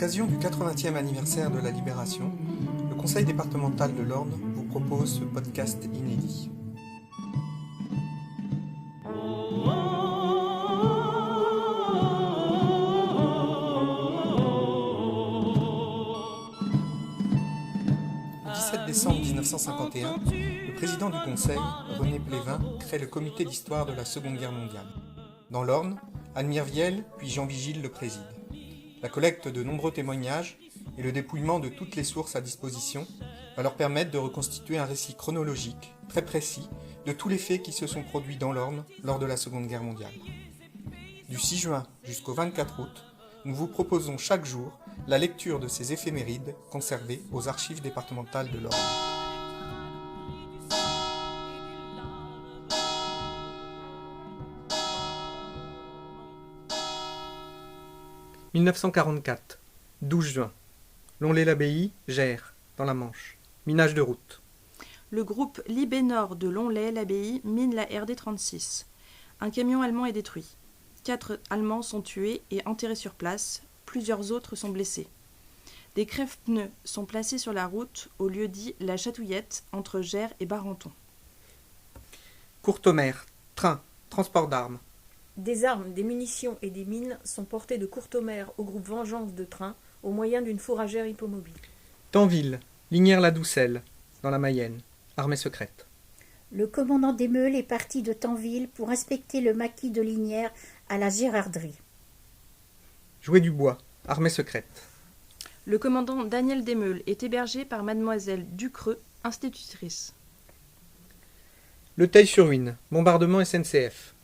l'occasion du 80e anniversaire de la Libération, le Conseil départemental de l'Orne vous propose ce podcast inédit. Le 17 décembre 1951, le président du Conseil, René Plévin, crée le comité d'histoire de la Seconde Guerre mondiale. Dans l'Orne, Admire Viel puis Jean Vigile le préside. La collecte de nombreux témoignages et le dépouillement de toutes les sources à disposition va leur permettre de reconstituer un récit chronologique, très précis, de tous les faits qui se sont produits dans l'Orne lors de la Seconde Guerre mondiale. Du 6 juin jusqu'au 24 août, nous vous proposons chaque jour la lecture de ces éphémérides conservées aux archives départementales de l'Orne. « 1944, 12 juin. Lonlay-l'Abbaye, Gers, dans la Manche. Minage de route. Le groupe Libé-Nord de Lonlay-l'Abbaye mine la RD 36. Un camion allemand est détruit. 4 Allemands sont tués et enterrés sur place. Plusieurs autres sont blessés. Des crève-pneus sont placés sur la route au lieu dit La Chatouillette entre Gers et Barenton. Courtomère, train, transport d'armes. Des armes, des munitions et des mines sont portées de Courtomère au groupe Vengeance de train au moyen d'une fourragère hippomobile. Tanville, Lignières-la-Doucelle, dans la Mayenne, armée secrète. Le commandant des Meules est parti de Tanville pour inspecter le maquis de Lignières à la Gérarderie. Jouet du bois, armée secrète. Le commandant Daniel Desmeules est hébergé par mademoiselle Ducreux, institutrice. Le Teil-sur-Huisne, bombardement SNCF.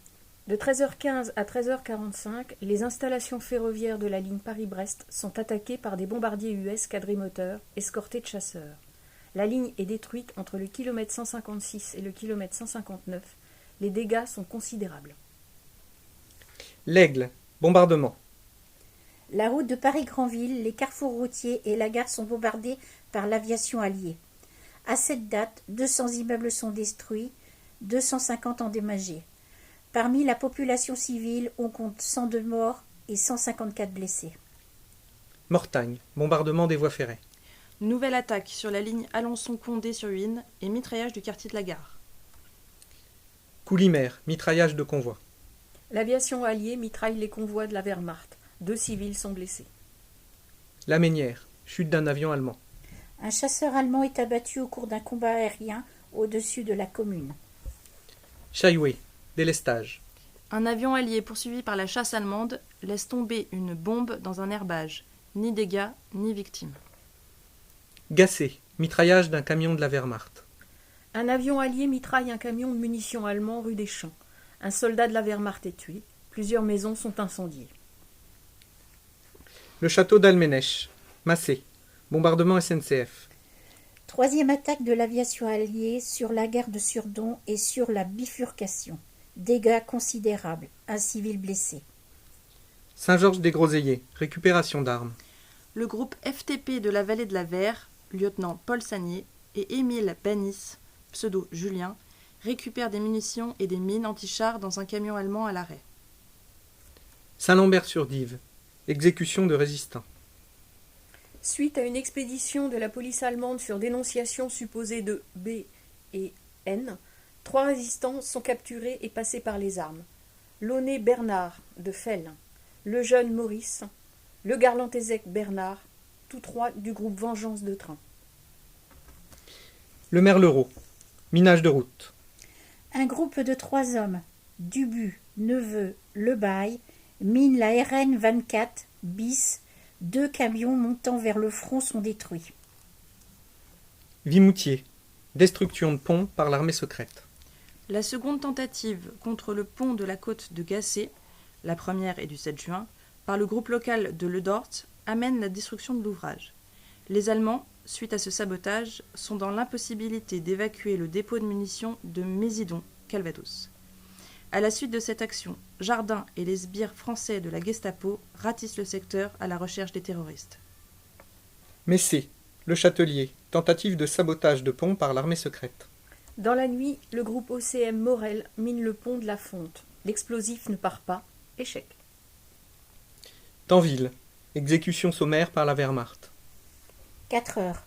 De 13h15 à 13h45, les installations ferroviaires de la ligne Paris-Brest sont attaquées par des bombardiers US quadrimoteurs escortés de chasseurs. La ligne est détruite entre le kilomètre 156 et le kilomètre 159. Les dégâts sont considérables. L'Aigle, bombardement. La route de Paris-Granville, les carrefours routiers et la gare sont bombardés par l'aviation alliée. À cette date, 200 immeubles sont détruits, 250 endommagés. Parmi la population civile, on compte 102 morts et 154 blessés. Mortagne, bombardement des voies ferrées. Nouvelle attaque sur la ligne Alençon-Condé-sur-Huisne et mitraillage du quartier de la Gare. Coulimer, mitraillage de convois. L'aviation alliée mitraille les convois de la Wehrmacht. 2 civils sont blessés. La Meunière, chute d'un avion allemand. Un chasseur allemand est abattu au cours d'un combat aérien au-dessus de la commune. Chailloué, délestage. Un avion allié poursuivi par la chasse allemande laisse tomber une bombe dans un herbage. Ni dégâts, ni victimes. Gassé, mitraillage d'un camion de la Wehrmacht. Un avion allié mitraille un camion de munitions allemand rue des Champs. Un soldat de la Wehrmacht est tué. Plusieurs maisons sont incendiées. Le château d'Alménèche, Massé, bombardement SNCF. Troisième attaque de l'aviation alliée sur la gare de Surdon et sur la bifurcation. Dégâts considérables, un civil blessé. Saint-Georges-des-Groseilliers, récupération d'armes. Le groupe FTP de la vallée de la Vert, lieutenant Paul Sagnier et Émile Banis, pseudo Julien, récupèrent des munitions et des mines anti-chars dans un camion allemand à l'arrêt. Saint-Lambert-sur-Dive, exécution de résistants. Suite à une expédition de la police allemande sur dénonciation supposée de B et N, 3 résistants sont capturés et passés par les armes. Launay Bernard de Felles, le jeune Maurice, le Garlantésec Bernard, tous 3 du groupe Vengeance de train. Le Merlereau, minage de route. Un groupe de 3 hommes, Dubu, Neveu, Lebaille, mine la RN 24 bis. 2 camions montant vers le front sont détruits. Vimoutier, destruction de pont par l'armée secrète. La seconde tentative contre le pont de la côte de Gassé, la première est du 7 juin, par le groupe local de Ledort, amène la destruction de l'ouvrage. Les Allemands, suite à ce sabotage, sont dans l'impossibilité d'évacuer le dépôt de munitions de Mésidon, Calvados. À la suite de cette action, Jardin et les sbires français de la Gestapo ratissent le secteur à la recherche des terroristes. Messé, le Châtelier, tentative de sabotage de pont par l'armée secrète. Dans la nuit, le groupe OCM Morel mine le pont de la Fonte. L'explosif ne part pas. Échec. Tanville, Exécution sommaire par la Wehrmacht. 4 heures.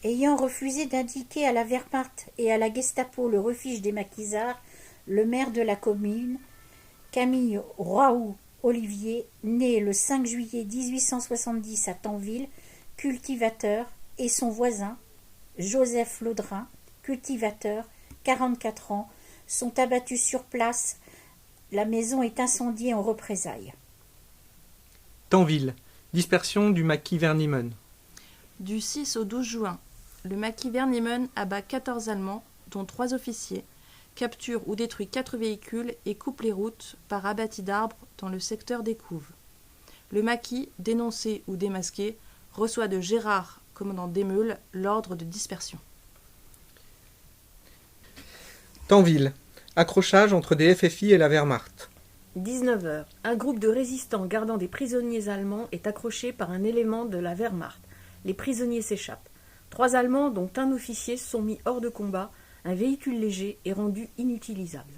Ayant refusé d'indiquer à la Wehrmacht et à la Gestapo le refuge des maquisards, le maire de la commune, Camille Roahoux-Olivier, né le 5 juillet 1870 à Tanville, cultivateur, et son voisin, Joseph Laudrin, cultivateur, 44 ans, sont abattus sur place. La maison est incendiée en représailles. Tanville. Dispersion du maquis Vernimen. Du 6 au 12 juin, le maquis Vernimen abat 14 Allemands, dont 3 officiers, capture ou détruit 4 véhicules et coupe les routes par abattis d'arbres dans le secteur des Couves. Le maquis, dénoncé ou démasqué, reçoit de Gérard, commandant d'Emeules, l'ordre de dispersion. Tanville. Accrochage entre des FFI et la Wehrmacht. 19 heures. Un groupe de résistants gardant des prisonniers allemands est accroché par un élément de la Wehrmacht. Les prisonniers s'échappent. 3 Allemands, dont un officier, sont mis hors de combat. Un véhicule léger est rendu inutilisable.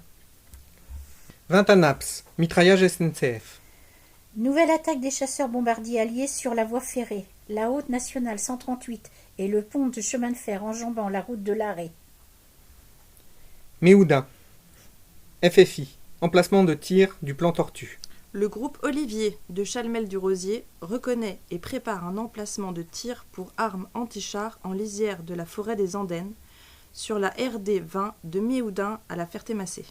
20 à Naps. Mitraillage SNCF. Nouvelle attaque des chasseurs-bombardiers alliés sur la voie ferrée, la route nationale 138 et le pont de chemin de fer enjambant la route de l'Arrêt. Méhouda. FFI. Emplacement de tir du plan Tortue. Le groupe Olivier de Chalmel-du-Rosier reconnaît et prépare un emplacement de tir pour armes anti-chars en lisière de la forêt des Andennes, sur la RD 20 de Méhoudin à la Ferté-Massé.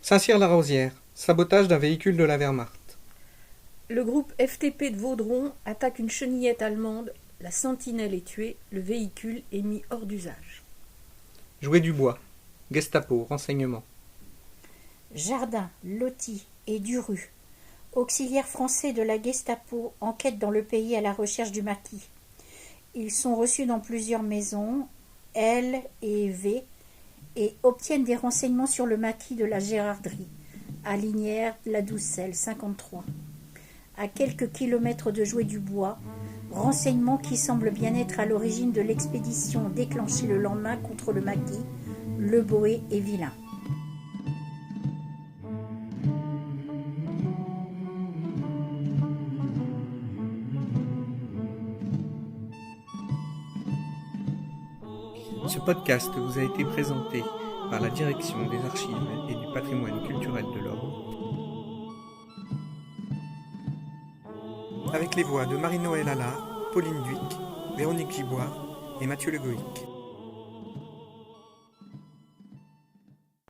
Saint-Cyr-la-Rosière. Sabotage d'un véhicule de la Wehrmacht. Le groupe FTP de Vaudron attaque une chenillette allemande. La sentinelle est tuée. Le véhicule est mis hors d'usage. Jouet du bois. Gestapo. Renseignement. Jardin, Lotti et Duru, auxiliaires français de la Gestapo, enquêtent dans le pays à la recherche du maquis. Ils sont reçus dans plusieurs maisons, L et V, et obtiennent des renseignements sur le maquis de la Gérarderie, à Lignières, la Doucelle, 53. À quelques kilomètres de Jouet du Bois, renseignements qui semblent bien être à l'origine de l'expédition déclenchée le lendemain contre le maquis, Le Boé et Vilain. Ce podcast vous a été présenté par la Direction des Archives et du Patrimoine culturel de l'Orne, avec les voix de Marie-Noëlle Allard, Pauline Duic, Véronique Gibois et Mathieu Le Goïc.